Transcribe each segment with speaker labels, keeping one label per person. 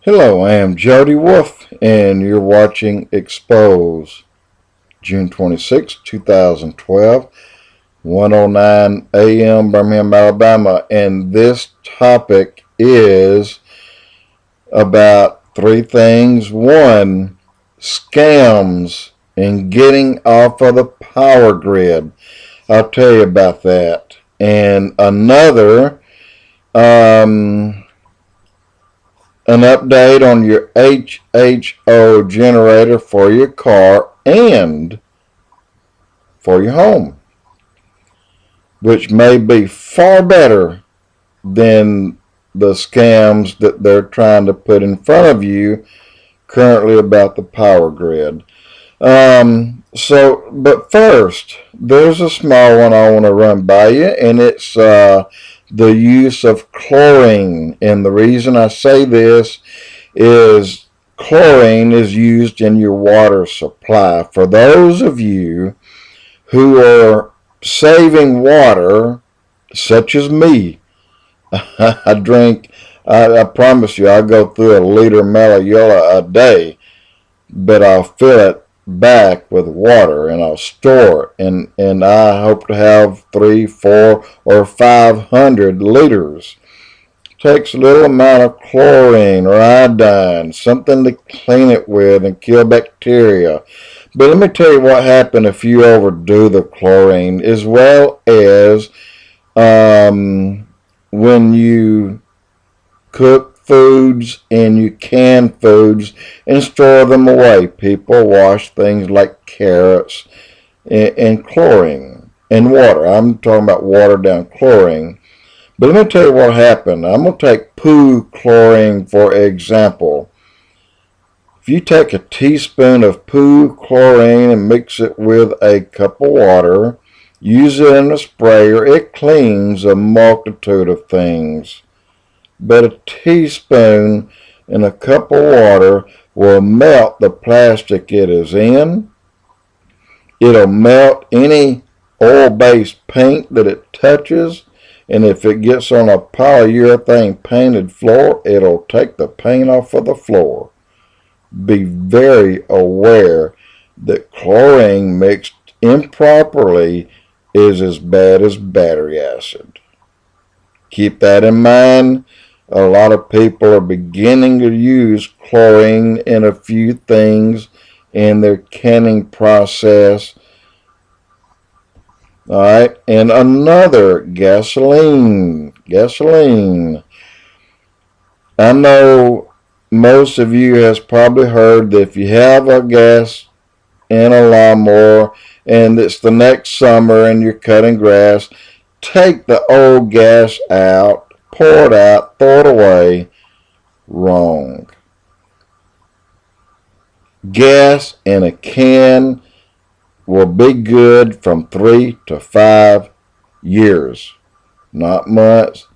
Speaker 1: Hello, I am Jody Wolf, and you're watching EXPOZ, June 26, 2012, 1:09 a.m. Birmingham, Alabama. And this topic is about three things. One, scams and getting off of the power grid. I'll tell you about that. And another, an update on your HHO generator for your car and for your home, which may be far better than the scams that they're trying to put in front of you currently about the power grid. But first, there's a small one I want to run by you, and it's the use of chlorine. And the reason I say this is chlorine is used in your water supply. For those of you who are saving water, such as me, I promise you, I go through a liter Malayola a day, but I'll fill it back with water and I'll store it, and I hope to have 3, 4, or 500 liters. Takes a little amount of chlorine or iodine, something to clean it with and kill bacteria. But let me tell you what happens if you overdo the chlorine, as well as when you cook foods and you can foods and store them away. People wash things like carrots in chlorine and water. I'm talking about watered down chlorine. But let me tell you what happened. I'm going to take poo chlorine for example. If you take a teaspoon of poo chlorine and mix it with a cup of water, use it in a sprayer, it cleans a multitude of things. But a teaspoon in a cup of water will melt the plastic it is in. It'll melt any oil-based paint that it touches. And if it gets on a polyurethane painted floor, it'll take the paint off of the floor. Be very aware that chlorine mixed improperly is as bad as battery acid. Keep that in mind. A lot of people are beginning to use chlorine in a few things in their canning process. All right, and another, gasoline. I know most of you has probably heard that if you have a gas in a lawnmower and it's the next summer and you're cutting grass, take the old gas out, pour it out, throw it away. Wrong. Gas in a can will be good from 3 to 5 years. Not months.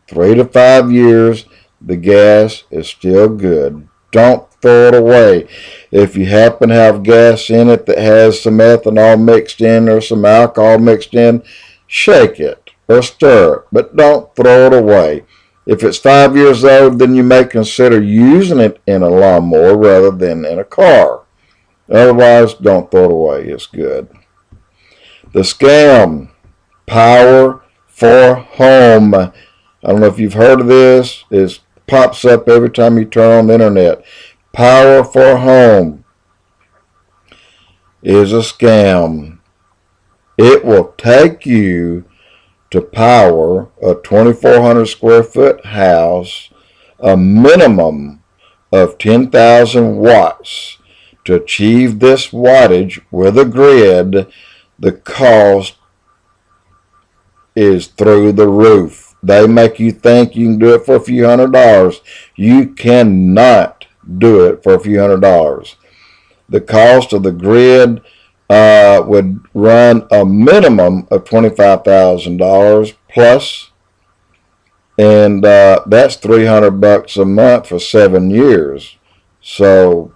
Speaker 1: 3 to 5 years, the gas is still good. Don't throw it away. If you happen to have gas in it that has some ethanol mixed in or some alcohol mixed in, shake it or stir it, but don't throw it away. If it's 5 years old, then you may consider using it in a lawnmower rather than in a car. Otherwise, don't throw it away. It's good. The scam, power for home. I don't know if you've heard of this. It pops up every time you turn on the internet. Power for home is a scam. It will take you to power a 2,400 square foot house, a minimum of 10,000 watts. To achieve this wattage with a grid, the cost is through the roof. They make you think you can do it for a few $100s. You cannot do it for a few $100s. The cost of the grid would run a minimum of $25,000 plus, and that's $300 a month for 7 years. So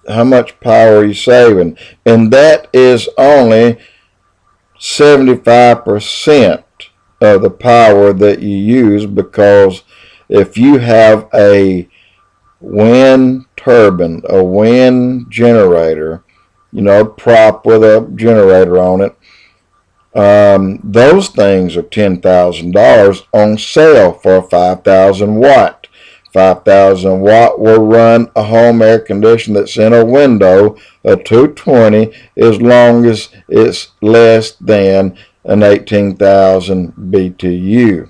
Speaker 1: how much power are you saving? And that is only 75% of the power that you use, because if you have a wind turbine, a wind generator, a prop with a generator on it. Those things are $10,000 on sale for a 5,000 watt. 5,000 watt will run a home air conditioner that's in a window of 220 as long as it's less than an 18,000 BTU.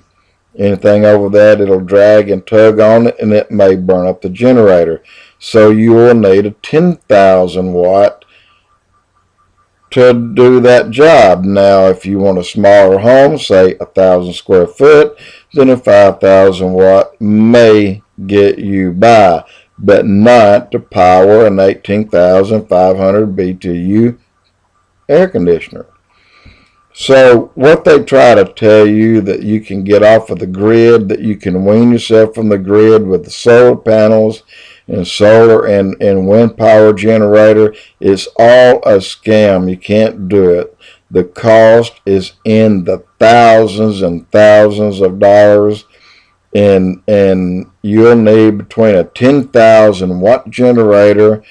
Speaker 1: Anything over that, it'll drag and tug on it, and it may burn up the generator. So you will need a 10,000 watt to do that job. Now, if you want a smaller home, say 1,000 square foot, then a 5,000 watt may get you by, but not to power an 18,500 BTU air conditioner. So what they try to tell you, that you can get off of the grid, that you can wean yourself from the grid with the solar panels and solar and wind power generator, is all a scam. You can't do it. The cost is in the thousands and thousands of dollars, and you'll need between a 10,000 watt generator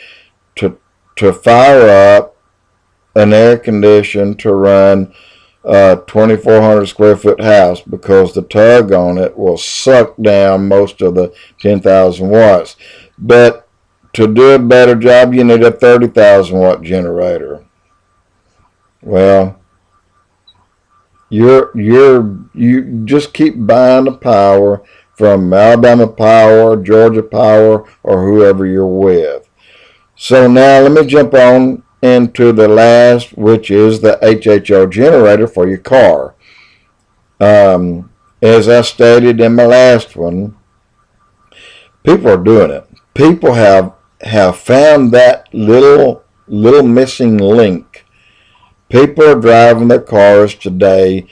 Speaker 1: to fire up an air conditioner to run a 2,400 square foot house, because the tug on it will suck down most of the 10,000 watts. But to do a better job, you need a 30,000 watt generator. Well, you just keep buying the power from Alabama Power, Georgia Power, or whoever you're with. So now let me jump on into the last, which is the HHO generator for your car. As I stated in my last one, people are doing it. People have found that little missing link. People are driving their cars today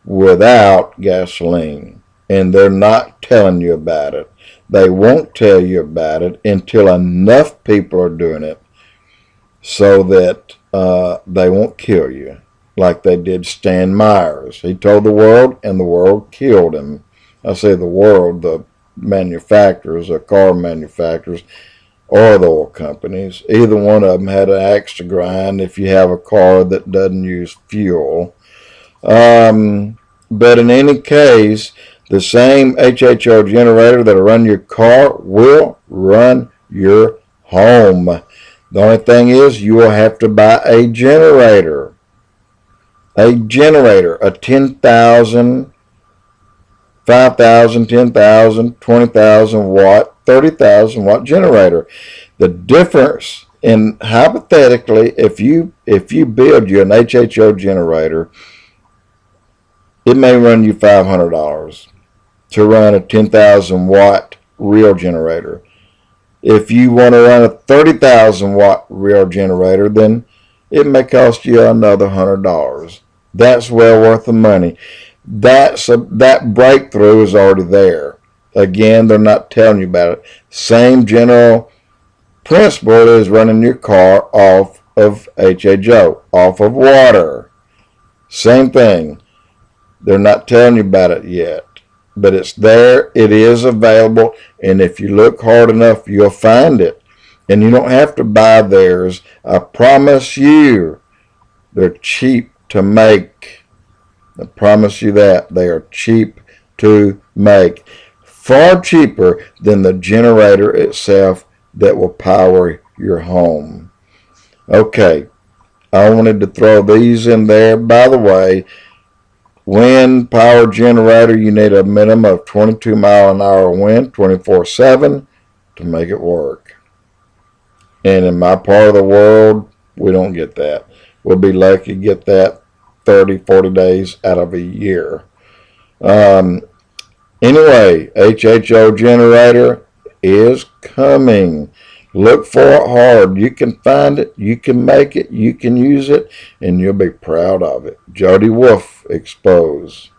Speaker 1: without gasoline, and they're not telling you about it. They won't tell you about it until enough people are doing it so that they won't kill you, like they did Stan Myers. He told the world, and the world killed him. I say the world, the manufacturers, the car manufacturers, or the oil companies. Either one of them had an axe to grind if you have a car that doesn't use fuel. But in any case, the same HHO generator that'll run your car will run your home. The only thing is, you will have to buy a generator. A 10,000, 5,000, 10,000, 20,000 watt, 30,000 watt generator. The difference in, hypothetically, if you build you an HHO generator, it may run you $500 to run a 10,000 watt real generator. If you want to run a 30,000 watt real generator, then it may cost you another $100. That's well worth the money. That breakthrough is already there. Again, they're not telling you about it. Same general principle is running your car off of HHO, off of water. Same thing. They're not telling you about it yet, but it's there. It is available, and if you look hard enough, you'll find it. And you don't have to buy theirs. I promise you, they're cheap to make. I promise you that. They are cheap to make. Far cheaper than the generator itself that will power your home. Okay, I wanted to throw these in there. By the way, wind power generator, you need a minimum of 22 mile an hour wind 24/7 to make it work. And in my part of the world, we don't get that. We'll be lucky to get that 30, 40 days out of a year. Anyway, HHO generator is coming. Look for it hard. You can find it, you can make it, you can use it, and you'll be proud of it. Jody Wolf, EXPOZ.